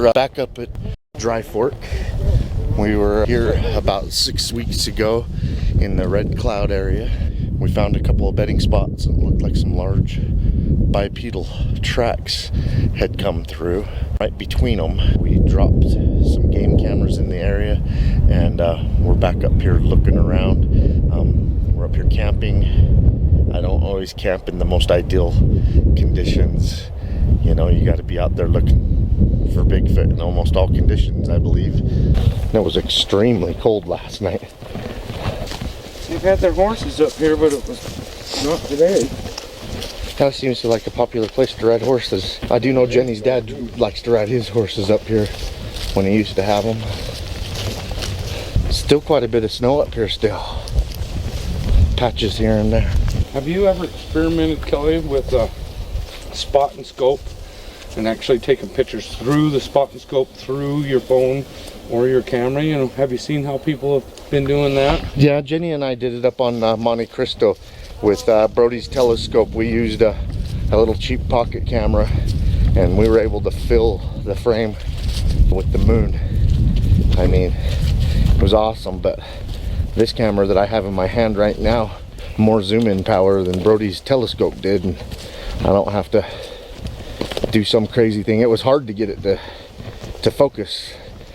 We're back up at Dry Fork. We were here about 6 weeks ago in the Red Cloud area. We found a couple of bedding spots and it looked like some large bipedal tracks had come through. Right between them, we dropped some game cameras in the area, and we're back up here looking around. We're up here camping. I don't always camp in the most ideal conditions. You know, you got to be out there looking for Bigfoot in almost all conditions, I believe. And it was extremely cold last night. They've had their horses up here, but it was not today. Kind of seems like a popular place to ride horses. I do know Jenny's dad likes to ride his horses up here when he used to have them. Still quite a bit of snow up here still. Patches here and there. Have you ever experimented, Kelly, with a spot and scope and actually taking pictures through the spot and scope through your phone or your camera? You know, have you seen how people have been doing that? Yeah, Jenny and I did it up on Monte Cristo with Brody's telescope. We used a little cheap pocket camera, and we were able to fill the frame with the moon. I mean, it was awesome. But this camera that I have in my hand right now, more zoom in power than Brody's telescope did, and I don't have to do some crazy thing. It was hard to get it to focus.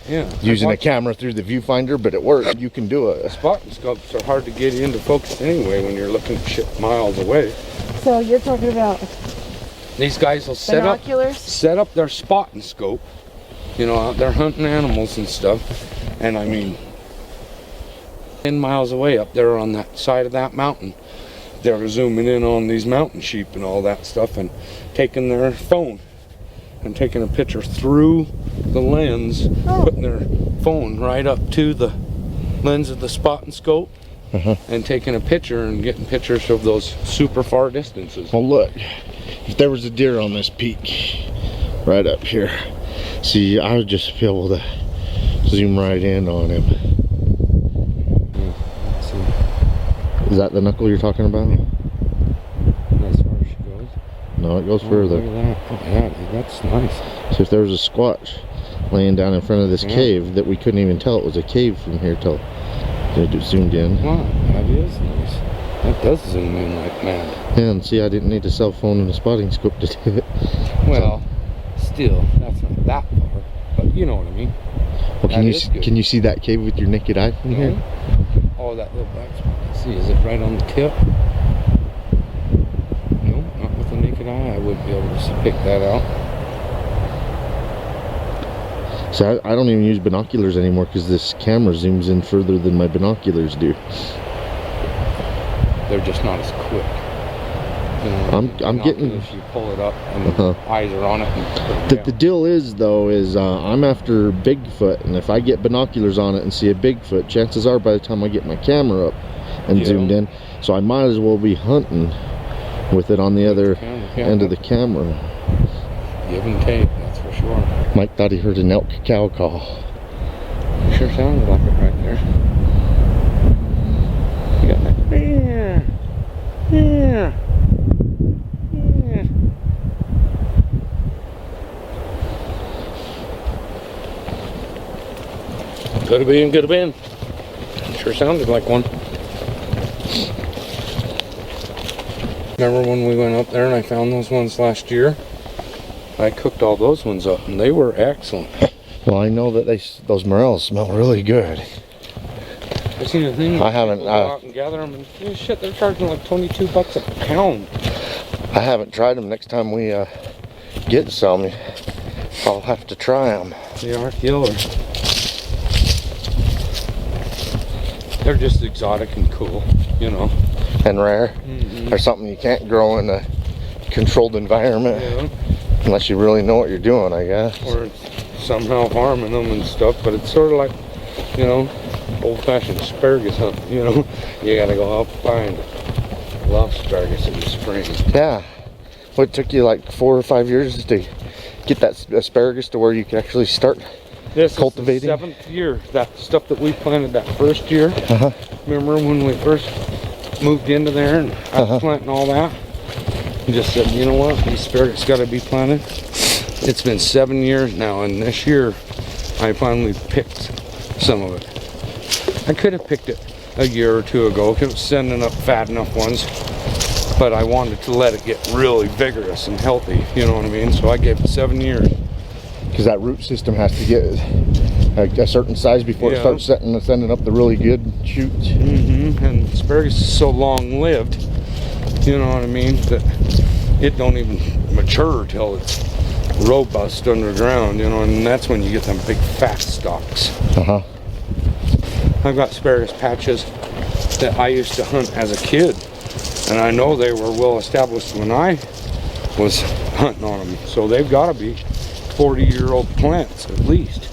Yeah, using a camera through the viewfinder, but it worked. You can do it. Spot and scopes are hard to get into focus anyway when you're looking at shit miles away. So you're talking about these guys will set up their spot and scope, you know, out there hunting animals and stuff, and I mean 10 miles away up there on that side of that mountain, they're zooming in on these mountain sheep and all that stuff and taking their phone and taking a picture through the lens, putting their phone right up to the lens of the spot and scope, and taking a picture and getting pictures of those super far distances. Well, look, if there was a deer on this peak right up here, see, I would just be able to zoom right in on him. Let's see. Is that the knuckle you're talking about? As far as she goes? No, it goes further. Look at that. Oh, yeah, that's nice. So if there was a Sasquatch laying down in front of this cave that we couldn't even tell it was a cave from here till it zoomed in. Wow, that is nice. That does zoom in like mad. Yeah, and see, I didn't need a cell phone and a spotting scope to do it. Well, still, that's not that far, but you know what I mean. Well, can you see that cave with your naked eye from here? Oh, that little black spot. Let's see, is it right on the tip? No, not with the naked eye. I wouldn't be able to pick that out. So I don't even use binoculars anymore because this camera zooms in further than my binoculars do. They're just not as quick. You know, I'm getting. If you pull it up and the eyes are on it. And the deal is though I'm after Bigfoot, and if I get binoculars on it and see a Bigfoot, chances are by the time I get my camera up and zoomed in, so I might as well be hunting with it on the other end of the camera. Give and take, that's for sure. Mike thought he heard an elk cow call. Sure sounded like it right there. You got that. Yeah. Could have been. Sure sounded like one. Remember when we went up there and I found those ones last year? I cooked all those ones up and they were excellent. Well, I know that those morels smell really good. I seen a thing. I haven't. Go out and gather them, and shit, they're charging like $22 a pound. I haven't tried them. Next time we get some, I'll have to try them. They are killer. They're just exotic and cool, you know. And rare. Or something you can't grow in a controlled environment. Yeah. Unless you really know what you're doing, I guess. Or it's somehow harming them and stuff, but it's sort of like, you know, old-fashioned asparagus hunting, you know. You gotta go out and find lost asparagus in the spring. Yeah. What took you like 4 or 5 years to get that asparagus to where you could actually start cultivating? This is the 7th year. That stuff that we planted that first year. Remember when we first moved into there and I was planting all that? And just said, you know what, the asparagus got to be planted. It's been 7 years now, and this year I finally picked some of it. I could have picked it a year or two ago because it was sending up fat enough ones, but I wanted to let it get really vigorous and healthy, you know what I mean? So I gave it 7 years. Because that root system has to get a certain size before it starts sending up the really good shoots. And asparagus is so long-lived, you know what I mean, that it don't even mature till it's robust underground, you know, and that's when you get them big fat stalks. I've got asparagus patches that I used to hunt as a kid, and I know they were well established when I was hunting on them, so they've got to be 40-year-old plants at least,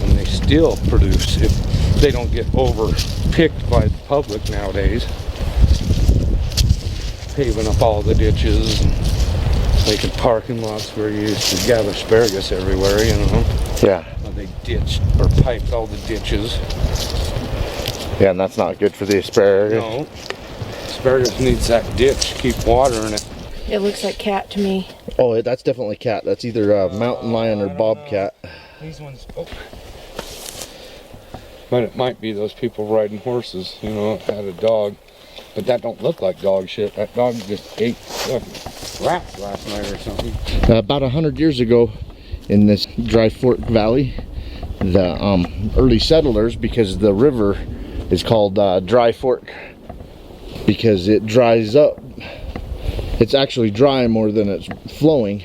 and they still produce if they don't get over-picked by the public nowadays, paving up all the ditches and making parking lots where you used to gather asparagus everywhere, you know. Yeah. They ditched or piped all the ditches. Yeah, and that's not good for the asparagus. No. Asparagus needs that ditch to keep water in it. It looks like cat to me. Oh, that's definitely cat. That's either a mountain lion or bobcat. These ones, but it might be those people riding horses, you know, had a dog. But that don't look like dog shit. That dog just ate rats last night or something. About 100 years ago in this Dry Fork Valley, the early settlers, because the river is called Dry Fork because it dries up. It's actually dry more than it's flowing.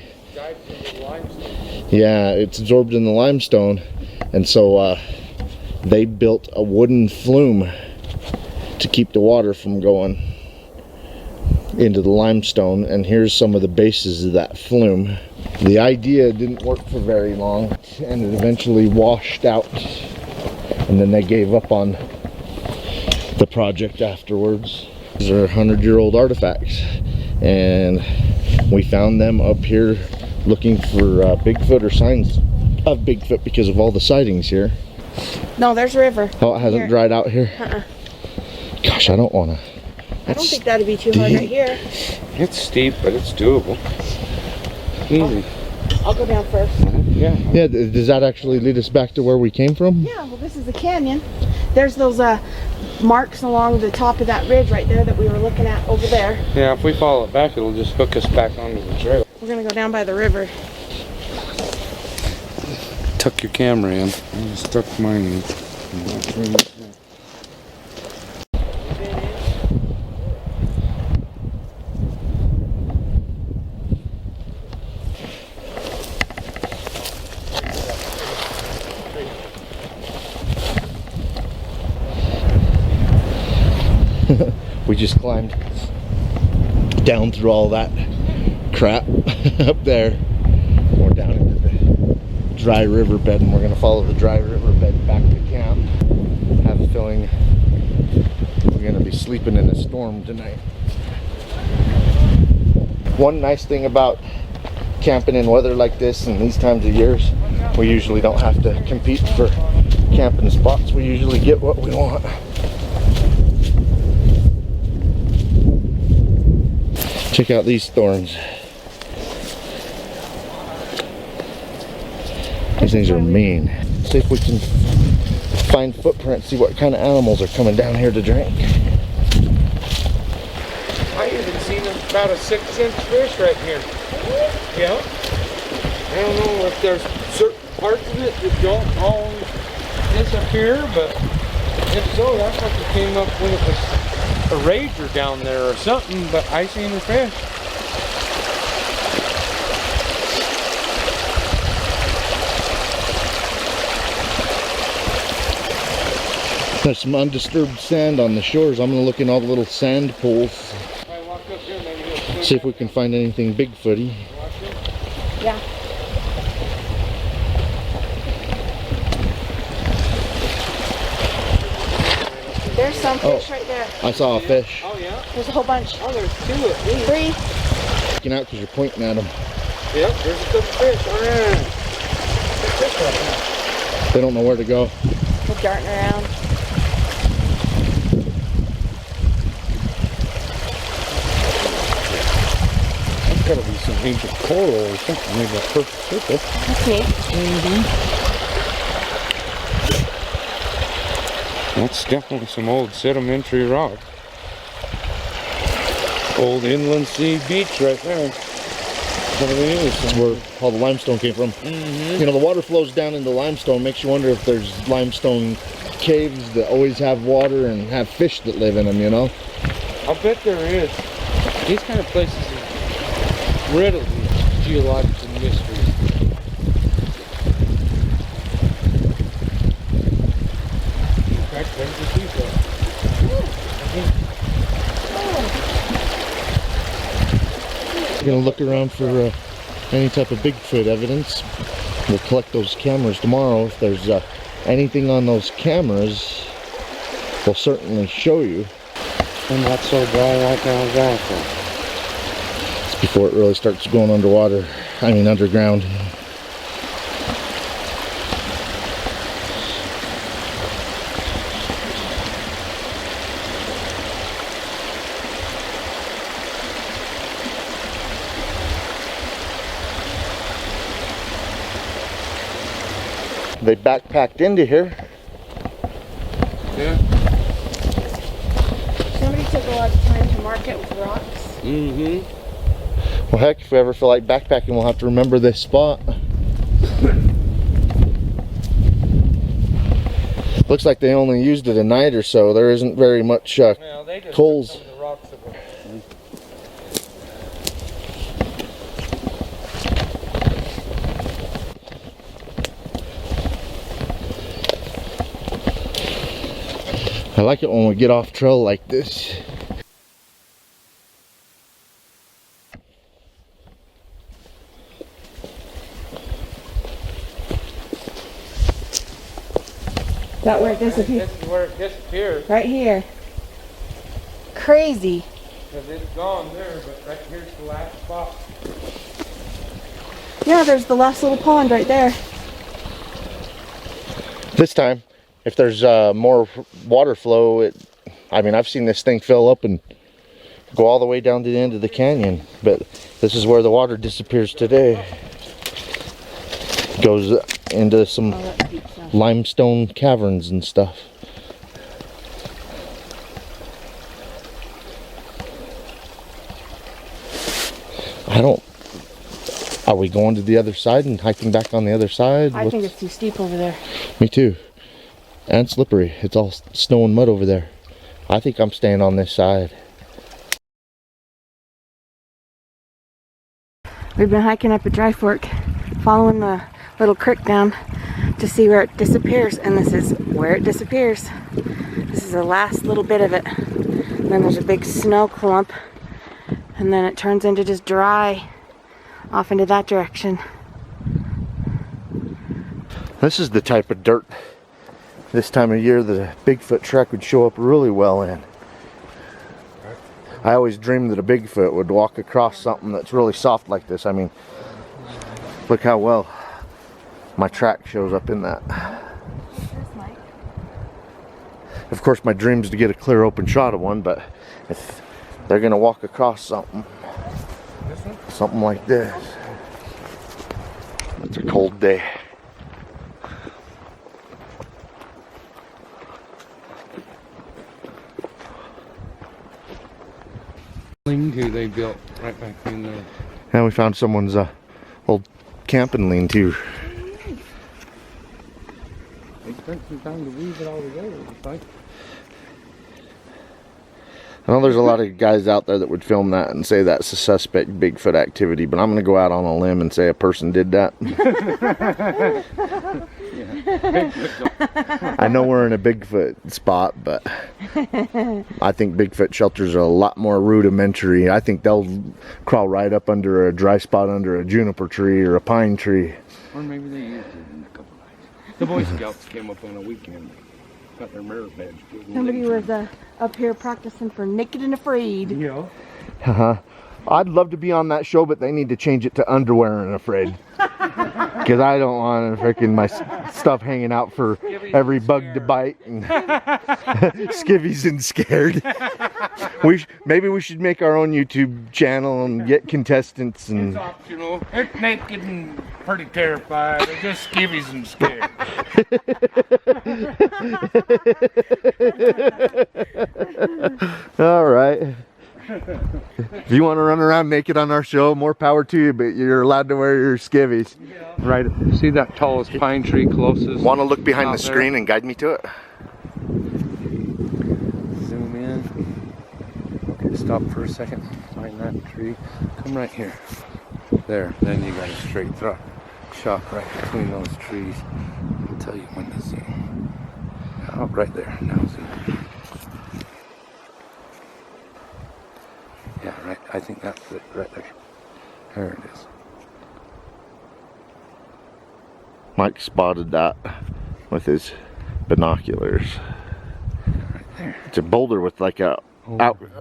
Yeah, it's absorbed in the limestone, and so they built a wooden flume to keep the water from going into the limestone, and here's some of the bases of that flume. The idea didn't work for very long, and it eventually washed out, and then they gave up on the project afterwards. These are 100-year-old artifacts, and we found them up here looking for Bigfoot or signs of Bigfoot because of all the sightings here. No, there's a river. Oh, it hasn't dried out here? Gosh, I don't want to. I don't think that'd be too hard right here. It's steep, but it's doable. Easy. I'll go down first. Yeah. Yeah, does that actually lead us back to where we came from? Yeah, well, this is the canyon. There's those marks along the top of that ridge right there that we were looking at over there. Yeah, if we follow it back, it'll just hook us back onto the trail. We're gonna go down by the river. Tuck your camera in. I just stuck mine in. We just climbed down through all that crap up there. We're down into the dry riverbed, and we're going to follow the dry riverbed back to camp. I have a feeling we're going to be sleeping in a storm tonight. One nice thing about camping in weather like this and these times of years, we usually don't have to compete for camping spots. We usually get what we want. Check out these thorns. These things are mean. See if we can find footprints, see what kind of animals are coming down here to drink. I even seen about a 6-inch fish right here. Yeah. I don't know if there's certain parts of it that don't always disappear, but if so, that's what came up when it was a rager down there or something, but I seen a fish. There's some undisturbed sand on the shores. I'm gonna look in all the little sand pools. If I walk up here, maybe he'll See if we can find anything Bigfooty. Yeah. There's some fish right there. I saw a fish. Oh yeah? There's a whole bunch. Oh, there's 2 at least. 3. Looking out because you're pointing at them. Yep, there's a couple fish. Alright. Fish right now. They don't know where to go. We're darting around. That's gotta be some ancient coral or something. Maybe a perfect circle. Okay. That's definitely some old sedimentary rock. Old inland sea beach right there. That's where all the limestone came from. You know, the water flows down into limestone. Makes you wonder if there's limestone caves that always have water and have fish that live in them, you know? I'll bet there is. These kind of places are riddled with geological mysteries. In fact, there's the seashore. Gonna look around for any type of Bigfoot evidence. We'll collect those cameras tomorrow. If there's anything on those cameras, we'll certainly show you. And not so dry right now, exactly. It's before it really starts going underwater. I mean underground. They backpacked into here. Yeah. Somebody took a lot of time to mark it with rocks. Mm-hmm. Well, heck, if we ever feel like backpacking, we'll have to remember this spot. Looks like they only used it a night or so. There isn't very much Well, they just coals. took some of the rocks that were- I like it when we get off trail like this. Is that where it disappeared? This is where it disappears. Right here. Crazy. Because it's gone there, but right here's the last spot. Yeah, there's the last little pond right there. This time, if there's more water flow, I mean, I've seen this thing fill up and go all the way down to the end of the canyon. But this is where the water disappears today. Goes into some Oh, that's deep stuff. limestone caverns and stuff. Are we going to the other side and hiking back on the other side? I think it's too steep over there. Me too. And slippery. It's all snow and mud over there. I think I'm staying on this side. We've been hiking up a dry fork, following the little creek down to see where it disappears, and this is where it disappears. This is the last little bit of it. And then there's a big snow clump, and then it turns into just dry off into that direction. This is the type of dirt this time of year the Bigfoot track would show up really well in. I always dreamed that a Bigfoot would walk across something that's really soft like this. I mean, look how well my track shows up in that. Of course, my dream is to get a clear open shot of one, but if they're gonna walk across something like this, it's a cold day. Lean-to they built right back in there. And we found someone's old camping lean-to. They spent some time to weave it all together, it's like. I know there's a lot of guys out there that would film that and say that's a suspect Bigfoot activity, but I'm going to go out on a limb and say a person did that. I know we're in a Bigfoot spot, but I think Bigfoot shelters are a lot more rudimentary. I think they'll crawl right up under a dry spot under a juniper tree or a pine tree. Or maybe they used it in a couple nights. The Boy Scouts came up on a weekend. Got their merit badge. Somebody was up here practicing for Naked and Afraid. Yeah. I'd love to be on that show, but they need to change it to Underwear and Afraid. Because I don't want freaking my stuff hanging out for every bug to bite and skivvies and scared. Maybe we should make our own YouTube channel and get contestants and. It's optional. It's naked and pretty terrified. They're just skivvies and scared. All right. If you want to run around naked on our show, more power to you, but you're allowed to wear your skivvies. Right. See that tallest pine tree closest? Want to look behind the screen and guide me to it? Zoom in. Okay, stop for a second. Find that tree. Come right here. There. Then you got a straight shot right between those trees. I'll tell you when to zoom. Oh, right there. Now zoom. Yeah, right. I think that's it right there. There it is. Mike spotted that with his binoculars. Right there. It's a boulder with like a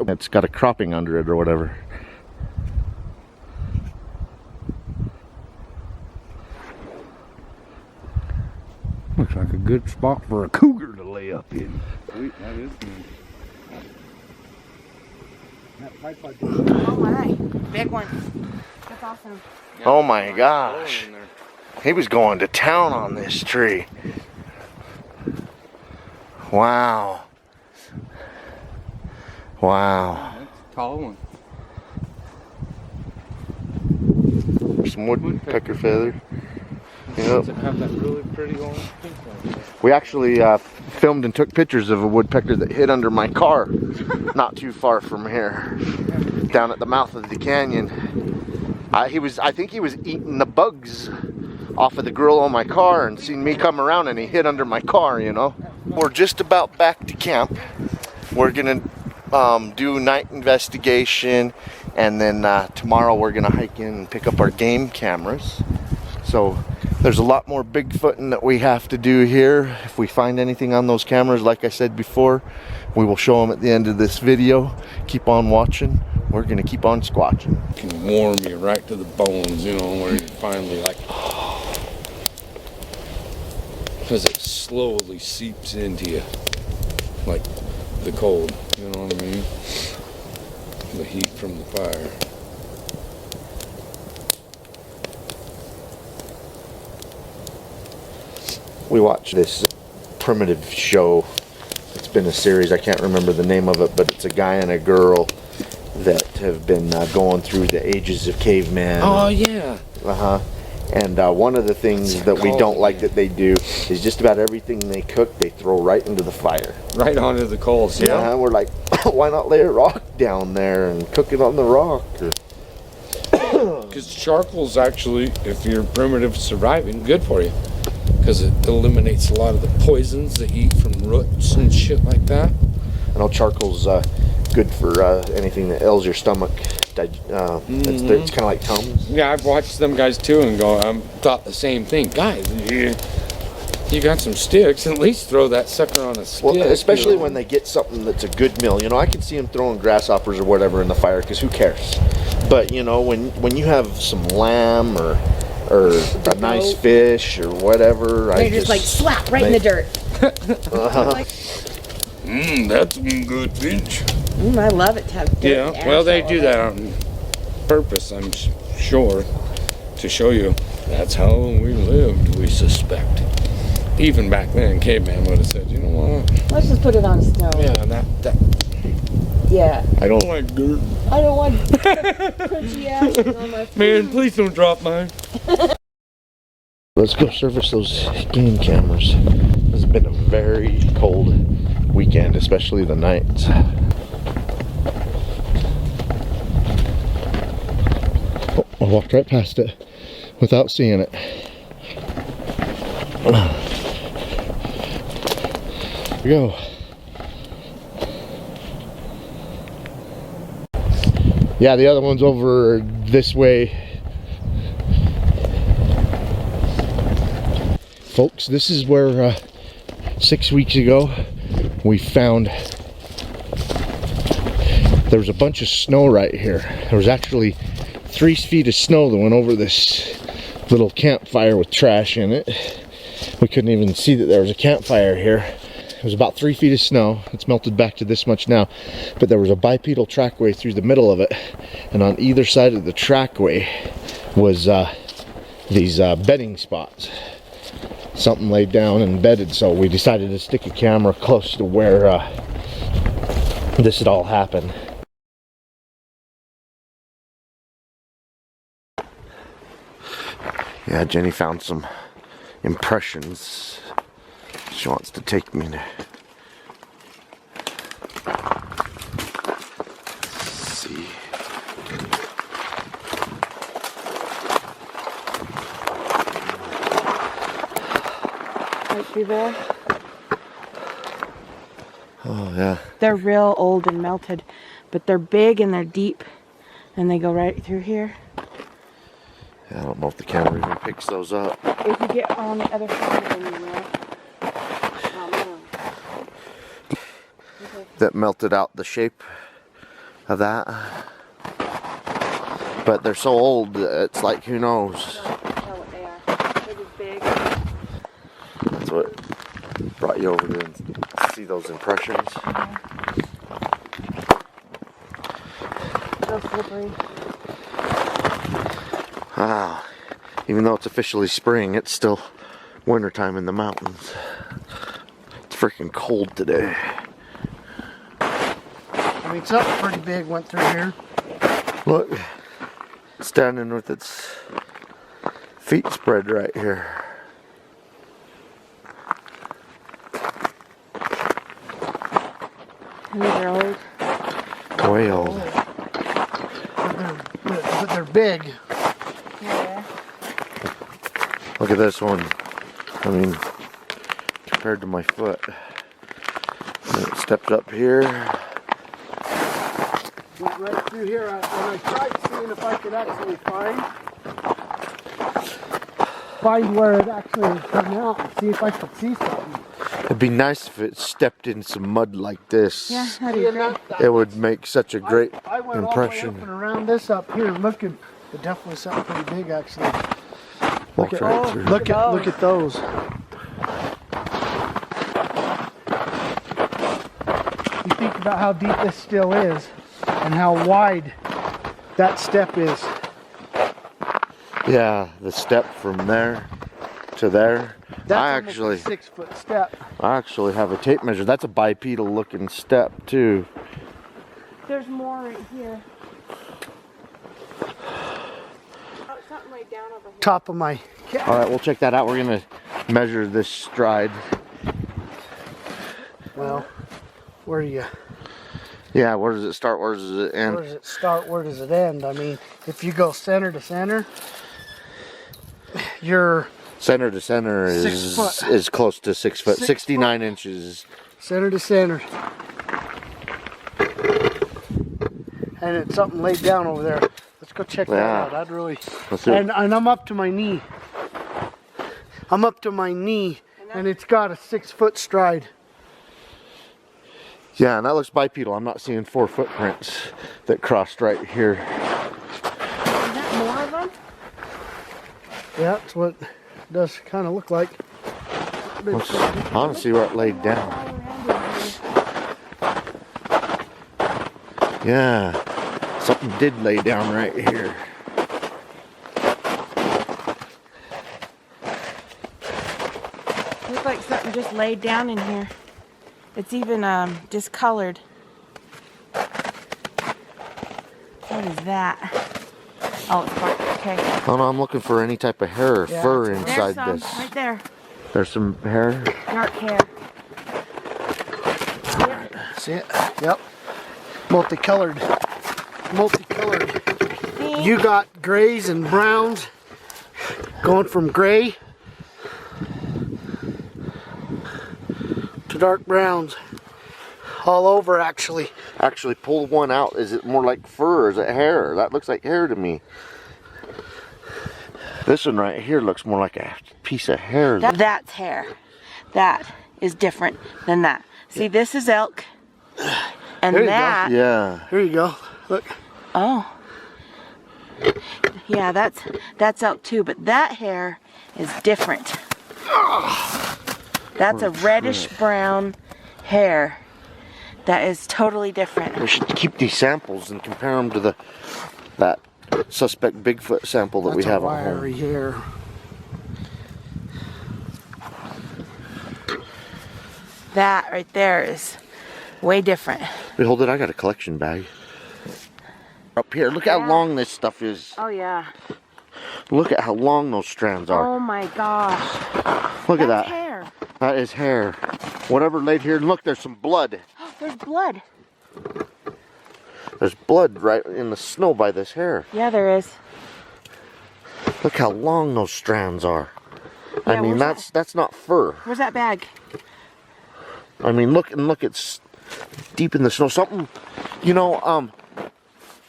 it's got a cropping under it or whatever. Looks like a good spot for a cougar to lay up in. Sweet, that is good. Oh my, big one. That's awesome. Oh my gosh. He was going to town on this tree. Wow. Wow. That's a tall one. There's some woodpecker feather. Does it have that really pretty long pink one? We actually filmed and took pictures of a woodpecker that hid under my car not too far from here, down at the mouth of the canyon. I think he was eating the bugs off of the grill on my car and seen me come around and he hid under my car, you know. We're just about back to camp. We're gonna do night investigation, and then tomorrow we're gonna hike in and pick up our game cameras. So there's a lot more Bigfooting that we have to do here. If we find anything on those cameras, like I said before, we will show them at the end of this video. Keep on watching. We're gonna keep on squatching. It can warm you right to the bones, you know, where you finally like, because it slowly seeps into you, like the cold, you know what I mean? The heat from the fire. We watched this primitive show. It's been a series, I can't remember the name of it, but it's a guy and a girl that have been going through the ages of caveman. Oh yeah. And one of the things that we don't like that they do is just about everything they cook, they throw right into the fire. Right onto the coals, yeah. We're like, why not lay a rock down there and cook it on the rock? Because charcoal's actually, if you're primitive surviving, good for you. Because it eliminates a lot of the poisons that you eat from roots and shit like that. I know charcoal's good for anything that ails your stomach. It's kind of like Tums. Yeah, I've watched them guys too and thought the same thing. Guys, you got some sticks, at least throw that sucker on a stick. Well, especially when they get something that's a good meal. You know, I can see them throwing grasshoppers or whatever in the fire, because who cares? But, you know, when you have some lamb or a nice fish or whatever, They're just like slap right in the dirt. That's some good fish. I love it to have dirt. Yeah, well, they do that on purpose, I'm sure, to show you that's how we lived, we suspect. Even back then, caveman would have said, you know what? Let's just put it on stone. Yeah, Yeah. I don't like dirt. I don't want crunchy ass on my food. Man, please don't drop mine. Let's go service those game cameras. It's been a very cold weekend, especially the nights. Oh, I walked right past it without seeing it. Here we go. Yeah, the other one's over this way. Folks, this is where 6 weeks ago we found there was a bunch of snow right here. There was actually 3 feet of snow that went over this little campfire with trash in it. We couldn't even see that there was a campfire here. It was about 3 feet of snow. It's melted back to this much now, but there was a bipedal trackway through the middle of it, and on either side of the trackway was these bedding spots. Something laid down and bedded, so we decided to stick a camera close to where this had all happened. Yeah, Jenny found some impressions. She wants to take me to see. Might be there. Oh yeah. They're real old and melted, but they're big and they're deep, and they go right through here. I don't know if the camera even picks those up. If you get on the other side of them, you will. That melted out the shape of that. But they're so old, it's like, who knows? I can't tell what they are. They're just big. That's what brought you over to see those impressions. Real slippery. Wow. Even though it's officially spring, it's still wintertime in the mountains. It's freaking cold today. I mean, something pretty big went through here. Look, standing with its feet spread right here. And these are old. Way old. But they're big. Yeah. Look at this one. I mean, compared to my foot. And it stepped up here. Went right through here, and I tried seeing if I could actually find where it actually come out and see if I could see something. It'd be nice if it stepped in some mud like this. Yeah, how do you agree? It would make such a great I went impression. all the way up and around this up here looking, but definitely something pretty big actually. Walked right through. Look at those. You think about how deep this still is and how wide that step is. Yeah, the step from there to there. That's almost a 6 foot step. I actually have a tape measure. That's a bipedal looking step too. There's more right here. Oh, something laid down over here. Top of my All right, we'll check that out. We're gonna measure this stride. well, where do you? Yeah, where does it start? Where does it end? Where does it start? Where does it end? I mean, if you go center to center, you're Center to center 6 foot. is close to 6 foot. 6 69 inches. center to center. And it's something laid down over there. Let's go check that Yeah. out. I'd really. Let's do it. And I'm up to my knee. I'm up to my knee, and it's got a 6 foot stride. Yeah, and that looks bipedal. I'm not seeing 4 footprints that crossed right here. Is that more of them? Yeah, that's what it does kind of look like. I want to see where it laid down. Yeah, something did lay down right here. Looks like something just laid down in here. It's even discolored. What is that? Oh, it's bark. Okay. Oh no, I'm looking for any type of hair or Yeah, fur There's inside some this. right there. There's some hair. Dark hair. See it? Yep. Multicolored. Multicolored. See? You got grays and browns going from gray to dark browns all over actually. Actually, pull one out. Is it more like fur or is it hair? That looks like hair to me. This one right here looks more like a piece of hair. That's hair. That is different than that. See, this is elk. And There you go. that. Yeah. Here you go. Look. Oh. Yeah, that's elk too, but that hair is different. That's a reddish brown hair. That is totally different. We should keep these samples and compare them to that suspect Bigfoot sample that we have at home. Wiry hair. That right there is way different. Wait, hold it. I got a collection bag. Up here, look how long this stuff is. Oh yeah. Look at how long those strands are. Oh my gosh. Look at that. That's hair. That is hair. Whatever laid here. Look, there's some blood. There's blood. There's blood right in the snow by this hair. Yeah, there is. Look how long those strands are. Yeah, I mean, that's not fur. Where's that bag? I mean, look, it's deep in the snow. Something, you know,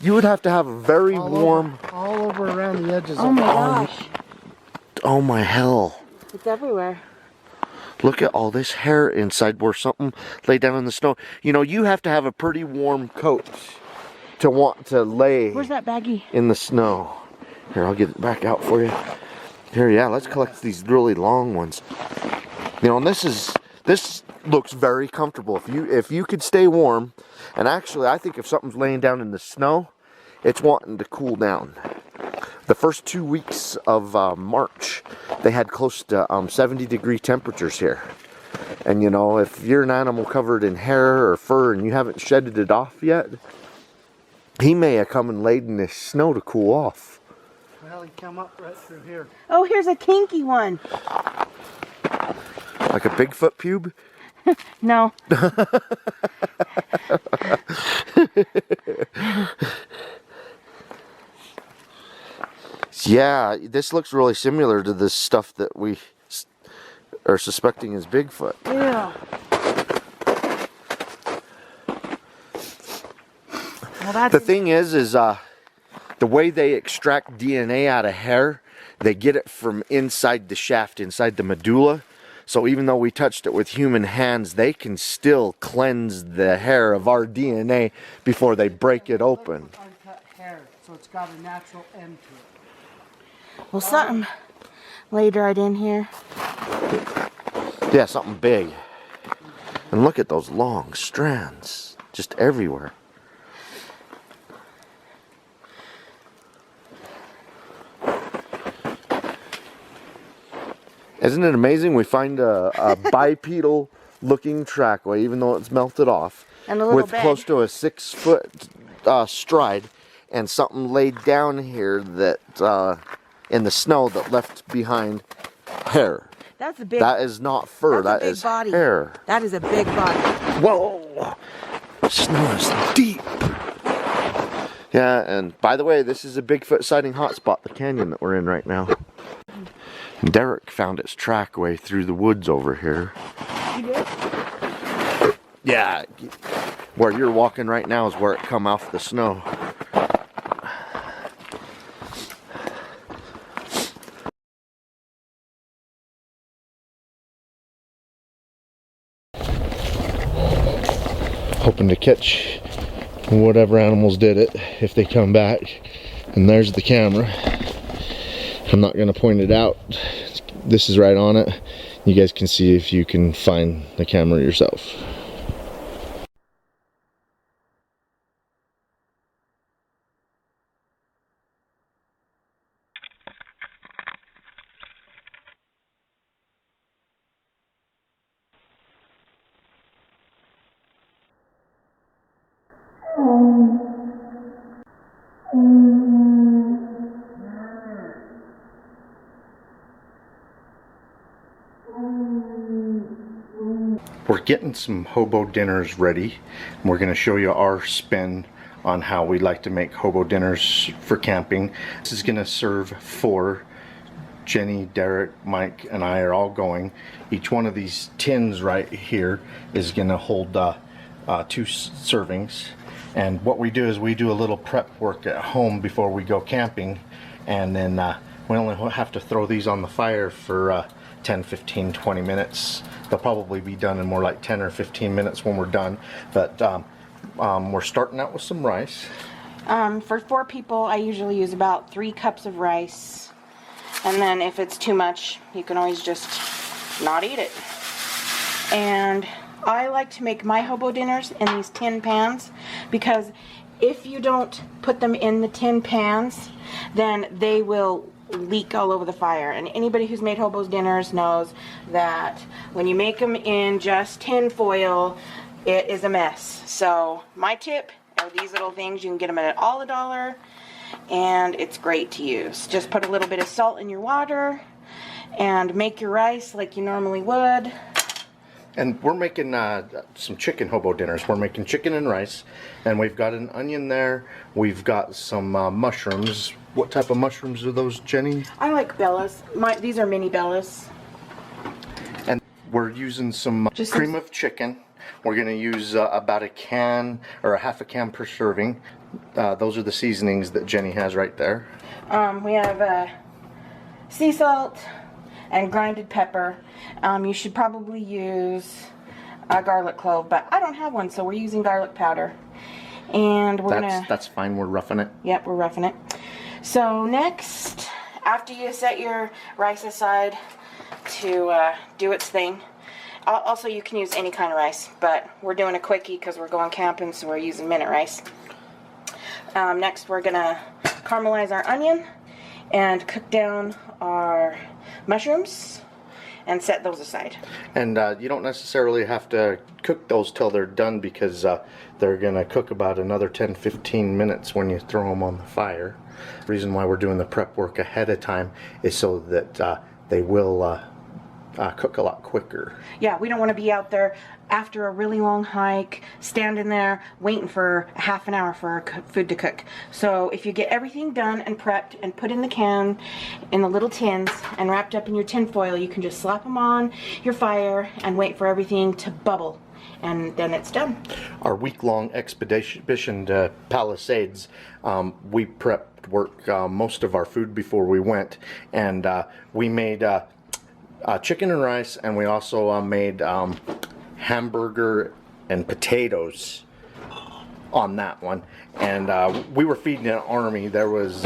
you would have to have a very warm. All over around the edges. Oh my gosh. Oh my hell. It's everywhere. Look at all this hair inside where something laid down in the snow. You know, you have to have a pretty warm coat to want to lay. Where's that baggie? In the snow. Here, I'll get it back out for you. Here, yeah, let's collect these really long ones. You know, and this looks very comfortable. If you could stay warm, and actually I think if something's laying down in the snow, it's wanting to cool down. The first 2 weeks of March, they had close to 70-degree temperatures here. And you know, if you're an animal covered in hair or fur and you haven't shedded it off yet, he may have come and laid in this snow to cool off. Well, he come up right through here. Oh, here's a kinky one. Like a Bigfoot pube? No. Yeah, this looks really similar to the stuff that we are suspecting is Bigfoot. Yeah. Well, The thing is the way they extract DNA out of hair, they get it from inside the shaft, inside the medulla. So even though we touched it with human hands, they can still cleanse the hair of our DNA before they break it open. Uncut hair, so it's got a natural end to it. well, something laid right in here. Yeah, something big. And look at those long strands, just everywhere. Isn't it amazing? We find a bipedal looking trackway, even though it's melted off, And a little with bag. close to a 6-foot stride, and something laid down here that in the snow that left behind hair. That's a big. That is not fur. That's a That big is body. hair. That is a big body. Whoa! Snow is deep. Yeah, and by the way, this is a Bigfoot sighting hotspot, the canyon that we're in right now. And Derek found its trackway through the woods over here. You did? Yeah, where you're walking right now is where it come off the snow. Hoping to catch whatever animals did it if they come back. And there's the camera. I'm not going to point it out. This is right on it. You guys can see if you can find the camera yourself. We're getting some hobo dinners ready. We're going to show you our spin on how we like to make hobo dinners for camping. This is going to serve 4. Jenny, Derek, Mike, and I are all going. Each one of these tins right here is going to hold 2 servings. And what we do is we do a little prep work at home before we go camping, and then we only have to throw these on the fire for 10, 15, 20 minutes. They'll probably be done in more like 10 or 15 minutes when we're done. But we're starting out with some rice. For 4 people, I usually use about 3 cups of rice. And then if it's too much, you can always just not eat it. And I like to make my hobo dinners in these tin pans, because if you don't put them in the tin pans, then they will leak all over the fire. And anybody who's made hobo's dinners knows that when you make them in just tin foil, it is a mess. So my tip are these little things. You can get them at $1, and it's great to use. Just put a little bit of salt in your water and make your rice like you normally would. And we're making some chicken hobo dinners. We're making chicken and rice, and we've got an onion there. We've got some mushrooms. What type of mushrooms are those, Jenny? I like Bellas. These are mini Bellas. And we're using some cream of chicken. We're going to use about a can or a half a can per serving. Those are the seasonings that Jenny has right there. We have sea salt and grinded pepper. You should probably use a garlic clove, but I don't have one, so we're using garlic powder. And we're that's fine. We're roughing it. Yep, we're roughing it. So next, after you set your rice aside to do its thing, also you can use any kind of rice, but we're doing a quickie because we're going camping, so we're using minute rice. Next, we're gonna caramelize our onion and cook down our mushrooms and set those aside. And you don't necessarily have to cook those till they're done, because they're gonna cook about another 10-15 minutes when you throw them on the fire. The reason why we're doing the prep work ahead of time is so that they will cook a lot quicker. Yeah, we don't want to be out there after a really long hike, standing there waiting for half an hour for our food to cook. So if you get everything done and prepped and put in the can, in the little tins, and wrapped up in your tin foil, you can just slap them on your fire and wait for everything to bubble, and then it's done. Our week-long expedition to Palisades, we prepped work most of our food before we went, and we made chicken and rice, and we also made hamburger and potatoes on that one. And we were feeding an army. There was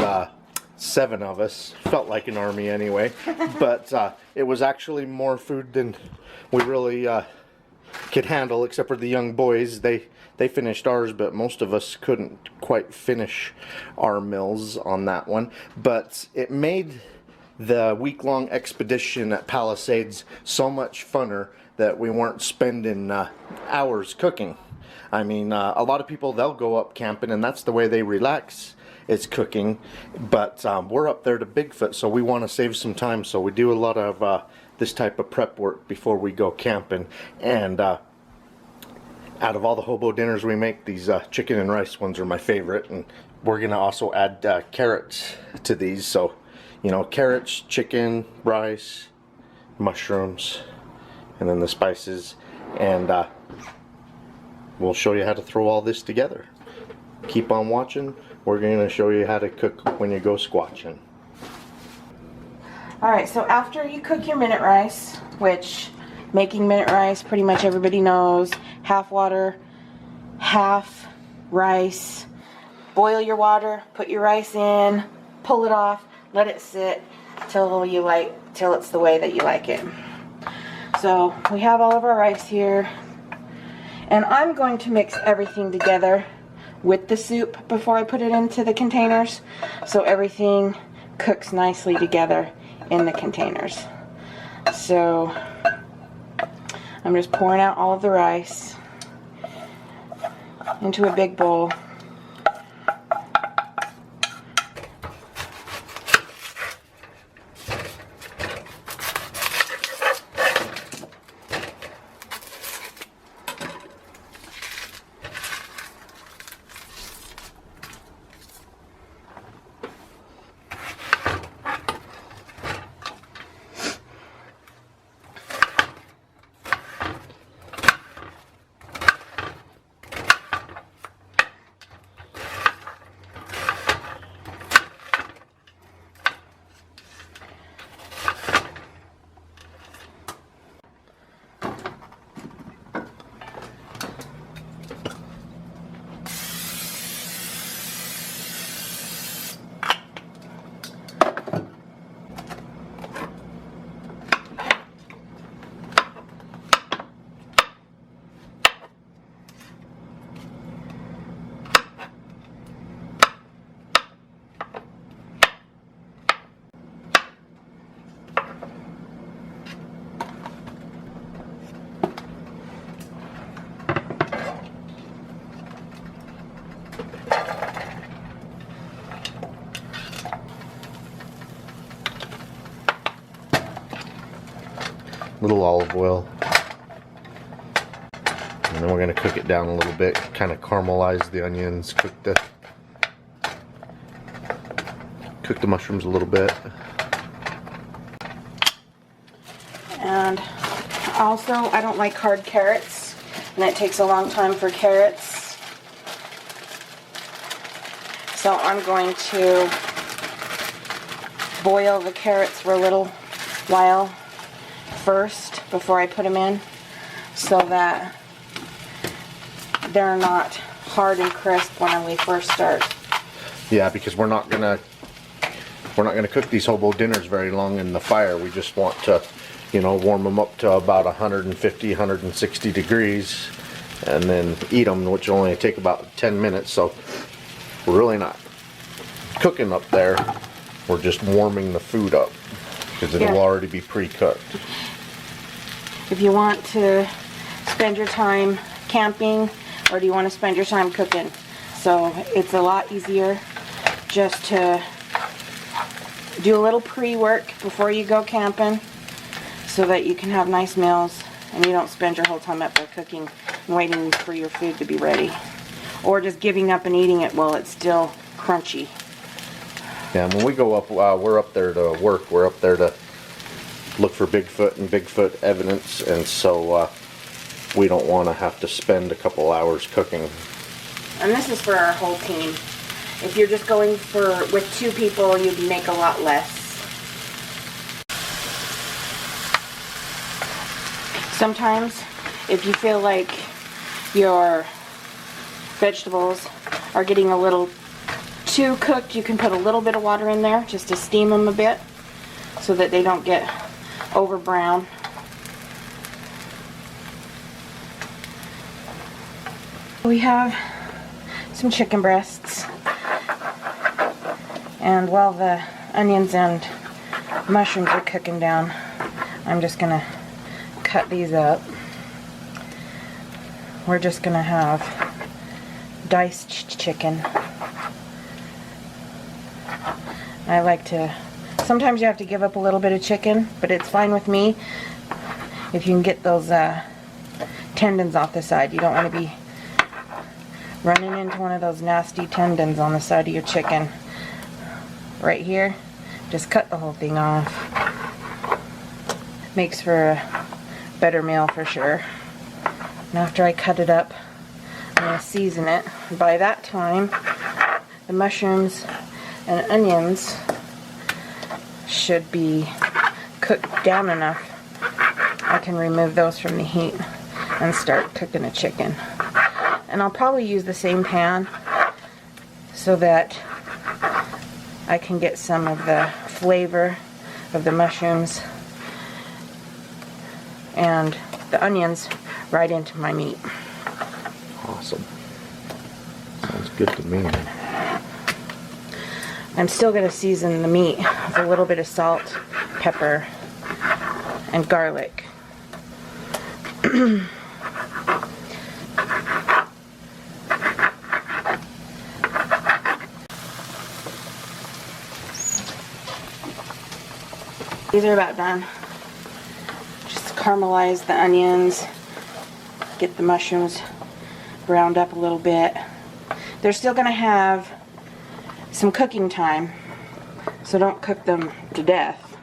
7 of us. Felt like an army anyway. But it was actually more food than we really could handle, except for the young boys. They finished ours, but most of us couldn't quite finish our meals on that one. But it made the week-long expedition at Palisades so much funner that we weren't spending hours cooking. I mean, a lot of people, they'll go up camping and that's the way they relax, is cooking. But we're up there to Bigfoot, so we want to save some time. So we do a lot of this type of prep work before we go camping. And out of all the hobo dinners we make, these chicken and rice ones are my favorite. And we're going to also add carrots to these. So, you know, carrots, chicken, rice, mushrooms, and then the spices. And we'll show you how to throw all this together. Keep on watching. We're going to show you how to cook when you go squatching. Alright, so after you cook your minute rice, which making minute rice pretty much everybody knows, half water, half rice. Boil your water, put your rice in, pull it off, let it sit till it's the way that you like it. So we have all of our rice here, and I'm going to mix everything together with the soup before I put it into the containers, so everything cooks nicely together in the containers. So I'm just pouring out all of the rice into a big bowl. little olive oil. And then we're going to cook it down a little bit, kind of caramelize the onions, cook the mushrooms a little bit. And also, I don't like hard carrots, and it takes a long time for carrots. So I'm going to boil the carrots for a little while first before I put them in, so that they're not hard and crisp when we first start. Yeah, because we're not gonna cook these hobo dinners very long in the fire. We just want to, you know, warm them up to about 150, 160 degrees, and then eat them, which will only take about 10 minutes. So we're really not cooking up there. We're just warming the food up because it'll already be pre-cooked. If you want to spend your time camping, or do you want to spend your time cooking? So it's a lot easier just to do a little pre-work before you go camping, so that you can have nice meals and you don't spend your whole time up there cooking and waiting for your food to be ready, or just giving up and eating it while it's still crunchy. Yeah, and when we go up, we're up there to work. We're up there to look for Bigfoot and Bigfoot evidence, and so we don't want to have to spend a couple hours cooking. And this is for our whole team. If you're just going with 2 people, you'd make a lot less. Sometimes, if you feel like your vegetables are getting a little too cooked, you can put a little bit of water in there just to steam them a bit so that they don't get over brown. We have some chicken breasts, and while the onions and mushrooms are cooking down, I'm just gonna cut these up. We're just gonna have diced chicken. I like to, sometimes you have to give up a little bit of chicken, but it's fine with me if you can get those tendons off the side. You don't want to be running into one of those nasty tendons on the side of your chicken. Right here, just cut the whole thing off. Makes for a better meal for sure. And after I cut it up, I'm going to season it. By that time, the mushrooms and onions should be cooked down enough. I can remove those from the heat and start cooking the chicken. And I'll probably use the same pan so that I can get some of the flavor of the mushrooms and the onions right into my meat. Awesome. Sounds good to me. I'm still going to season the meat with a little bit of salt, pepper, and garlic. These are about done. Just caramelize the onions, get the mushrooms browned up a little bit. They're still going to have some cooking time, so don't cook them to death.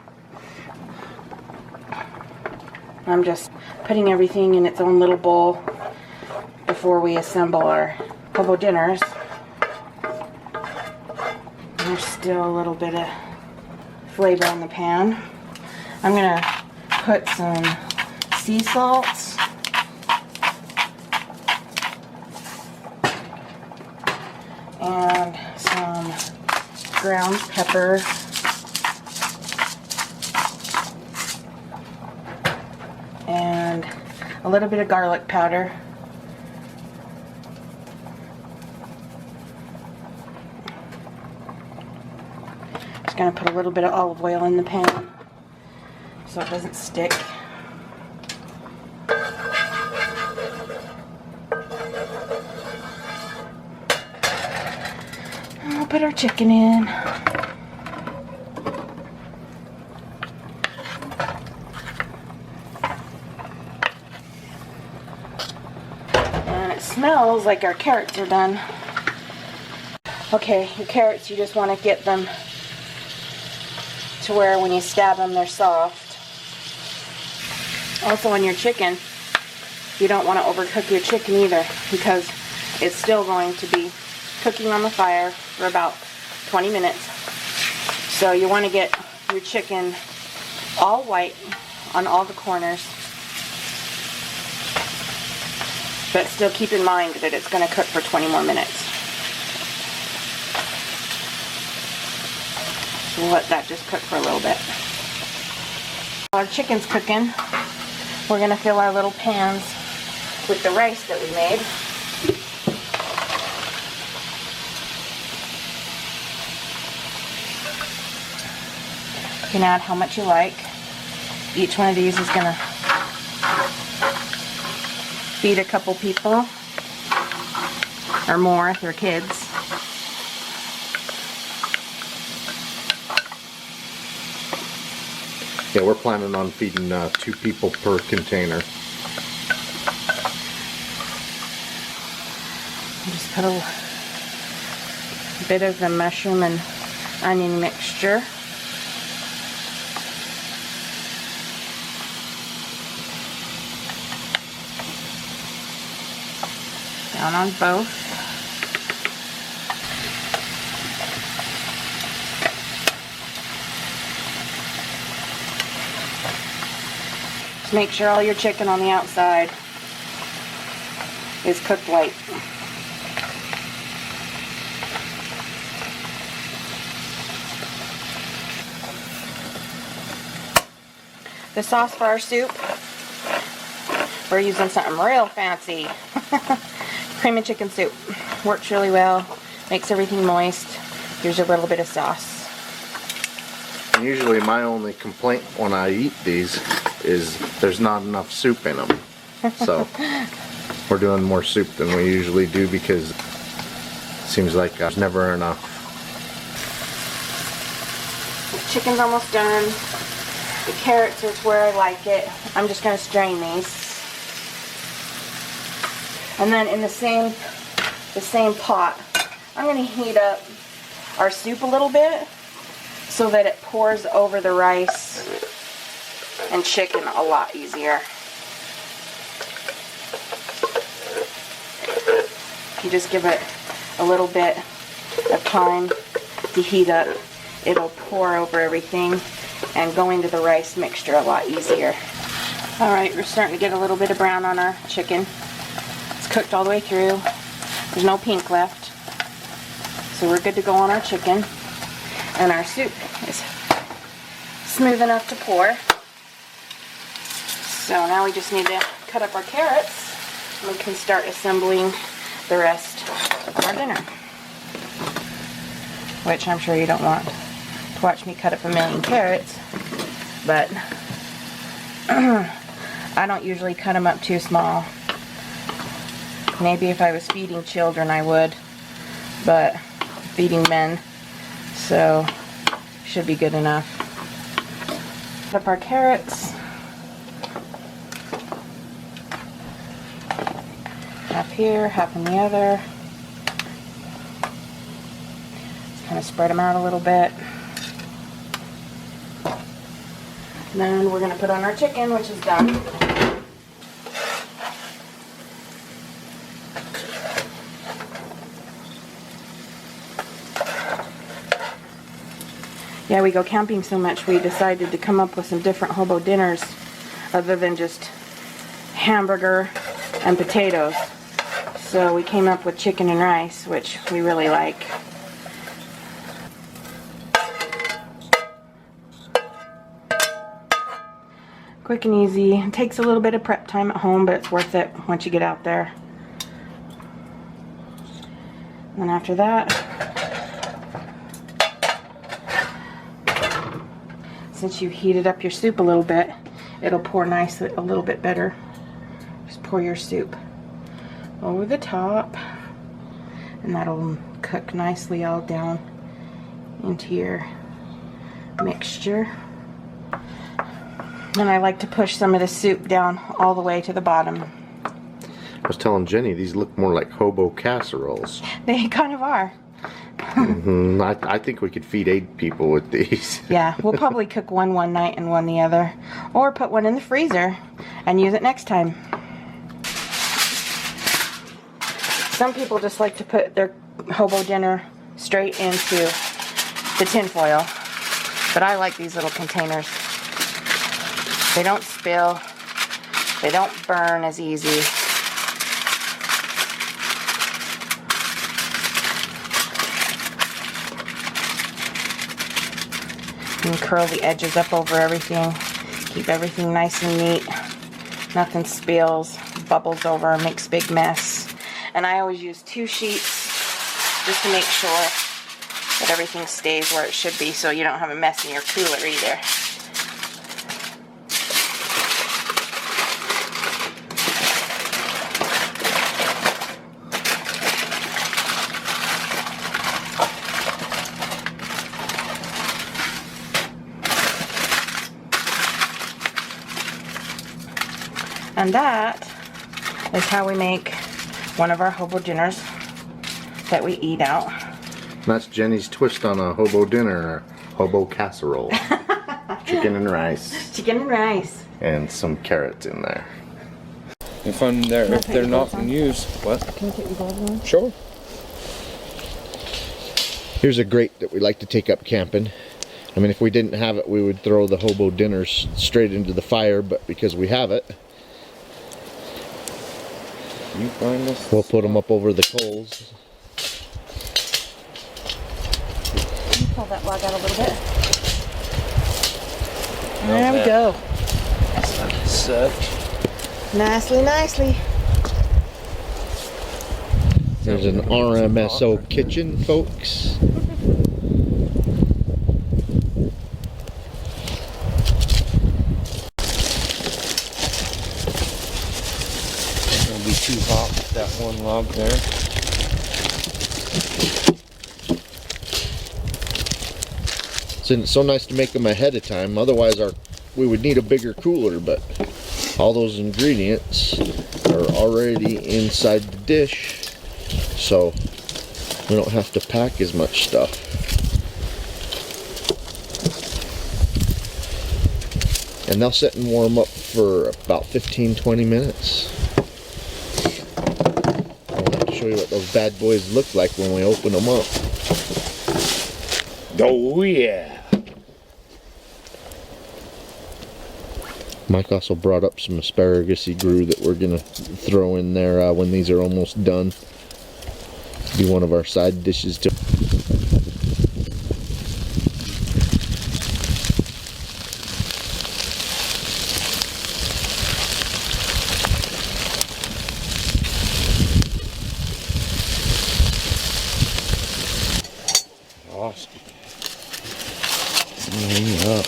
I'm just putting everything in its own little bowl before we assemble our hobo dinners. There's still a little bit of flavor in the pan. I'm gonna put some sea salts and some ground pepper and a little bit of garlic powder. Just gonna put a little bit of olive oil in the pan so it doesn't stick. And we'll put our chicken in. it smells like our carrots are done. Okay, your carrots, you just want to get them to where when you stab them, they're soft. Also on your chicken, you don't want to overcook your chicken either, because it's still going to be cooking on the fire for about 20 minutes. So you want to get your chicken all white on all the corners, but still keep in mind that it's going to cook for 20 more minutes. So we'll let that just cook for a little bit. While our chicken's cooking, we're going to fill our little pans with the rice that we made. You can add how much you like. Each one of these is going to feed a couple people or more if they're kids. Yeah, we're planning on feeding 2 people per container. Just put a bit of the mushroom and onion mixture. Down on both. Just make sure all your chicken on the outside is cooked white. The sauce for our soup, we're using something real fancy. Cream of chicken soup. Works really well, makes everything moist. Here's a little bit of sauce. And usually my only complaint when I eat these is there's not enough soup in them. So we're doing more soup than we usually do because it seems like there's never enough. The chicken's almost done. The carrots is where I like it. I'm just going to strain these. And then in the same pot, I'm going to heat up our soup a little bit so that it pours over the rice and chicken a lot easier. You just give it a little bit of time to heat up. It'll pour over everything and go into the rice mixture a lot easier. Alright, we're starting to get a little bit of brown on our chicken. It's cooked all the way through. There's no pink left. So we're good to go on our chicken. And our soup is smooth enough to pour. So now we just need to cut up our carrots and we can start assembling the rest of our dinner. Which I'm sure you don't want to watch me cut up a million carrots, but I don't usually cut them up too small. Maybe if I was feeding children I would, but feeding men, so should be good enough. Cut up our carrots. Half here, half in the other. Just kind of spread them out a little bit. And then we're going to put on our chicken, which is done. Yeah, we go camping so much we decided to come up with some different hobo dinners other than just hamburger and potatoes. So we came up with chicken and rice, which we really like. Quick and easy. It takes a little bit of prep time at home, but it's worth it once you get out there. And after that, since you heated up your soup a little bit, it'll pour nicely, a little bit better. Just pour your soup over the top, and that'll cook nicely all down into your mixture. And I like to push some of the soup down all the way to the bottom. I was telling Jenny these look more like hobo casseroles. They kind of are. I think we could feed 8 people with these. Yeah, we'll probably cook one night and one the other. Or put one in the freezer and use it next time. Some people just like to put their hobo dinner straight into the tin foil. But I like these little containers. They don't spill. They don't burn as easy. And curl the edges up over everything. Keep everything nice and neat. Nothing spills, bubbles over, makes a big mess. And I always use 2 sheets just to make sure that everything stays where it should be, so you don't have a mess in your cooler either. And that is how we make one of our hobo dinners that we eat out. That's Jenny's twist on a hobo dinner, hobo casserole. Chicken and rice. Chicken and rice. And some carrots in there. If they're not in use, what? Can you put your gloves on? Sure. Here's a grate that we like to take up camping. I mean, if we didn't have it, we would throw the hobo dinners straight into the fire, but because we have it, You find us. we'll put them up over the coals. Can you pull that log out a little bit? There we go. Such. Nicely, nicely. There's an RMSO kitchen, folks. It'll be too hot with that one log there. It's so nice to make them ahead of time. Otherwise, we would need a bigger cooler, but all those ingredients are already inside the dish, so we don't have to pack as much stuff. And they'll sit and warm up for about 15-20 minutes. I'll have to show you what those bad boys look like when we open them up. Oh yeah. Mike also brought up some asparagus he grew that we're gonna throw in there when these are almost done. Be one of our side dishes too. Awesome. Yeah.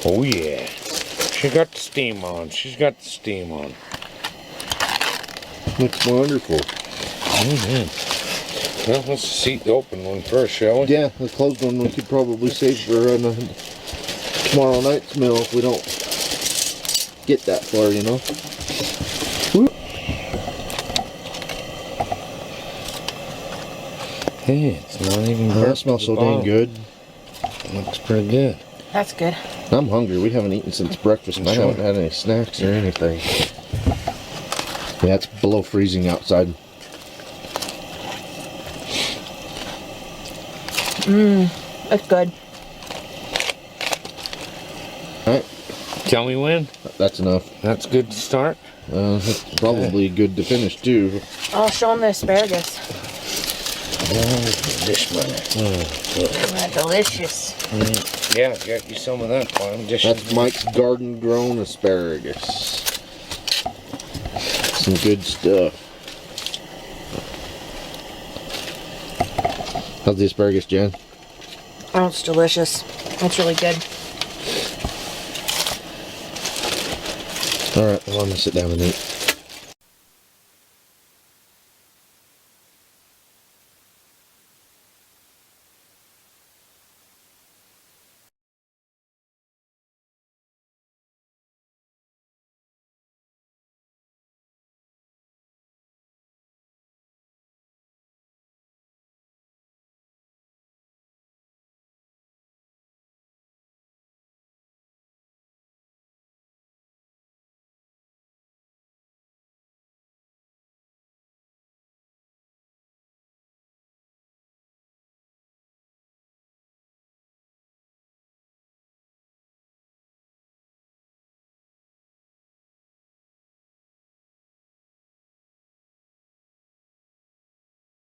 Oh yeah. She got the steam on. She's got the steam on. Looks wonderful. Oh man. Well, let's see the open one first, shall we? Yeah, the closed one we could probably save for tomorrow night's meal if we don't get that far, you know. Hey, it's not even Oh, that smells so dang good. Looks pretty good. That's good. I'm hungry. We haven't eaten since breakfast, and I haven't had any snacks or anything. Yeah, it's below freezing outside. That's good. Alright, Tell me when. that's enough. That's good to start. That's probably good to finish too. I'll show them the asparagus. This one. Delicious. Yeah, got you some of that one. That's Mike's garden grown asparagus. Some good stuff. How's the asparagus, Jen? Oh, it's delicious. It's really good. Alright, well, I'm gonna sit down and eat.